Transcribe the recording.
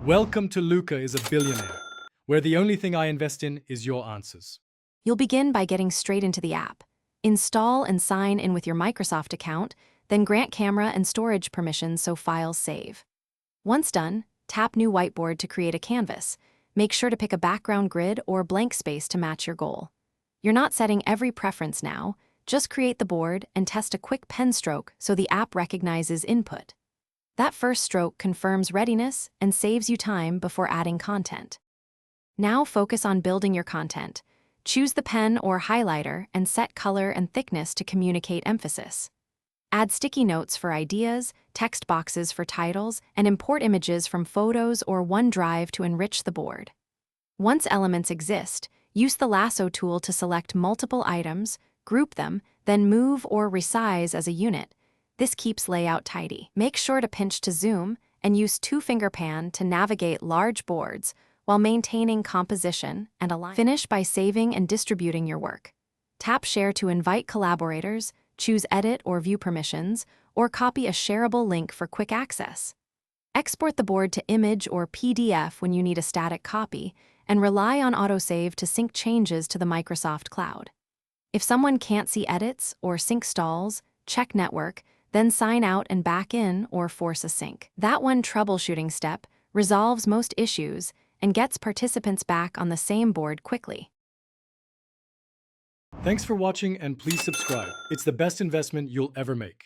Welcome to Luca is a Billionaire, where the only thing I invest in is your answers. You'll begin by getting straight into the app. Install and sign in with your Microsoft account, then grant camera and storage permissions so files save. Once done, tap New Whiteboard to create a canvas. Make sure to pick a background grid or blank space to match your goal. You're not setting every preference now, just create the board and test a quick pen stroke so the app recognizes input. That first stroke confirms readiness and saves you time before adding content. Now focus on building your content. Choose the pen or highlighter and set color and thickness to communicate emphasis. Add sticky notes for ideas, text boxes for titles, and import images from Photos or OneDrive to enrich the board. Once elements exist, use the lasso tool to select multiple items, group them, then move or resize as a unit. This keeps layout tidy. Make sure to pinch to zoom and use two-finger pan to navigate large boards while maintaining composition and alignment. Finish by saving and distributing your work. Tap Share to invite collaborators, choose Edit or View permissions, or copy a shareable link for quick access. Export the board to image or PDF when you need a static copy, and rely on autosave to sync changes to the Microsoft Cloud. If someone can't see edits or sync stalls, check network, then sign out and back in or force a sync. That one troubleshooting step resolves most issues and gets participants back on the same board quickly. Thanks for watching and please subscribe. It's the best investment you'll ever make.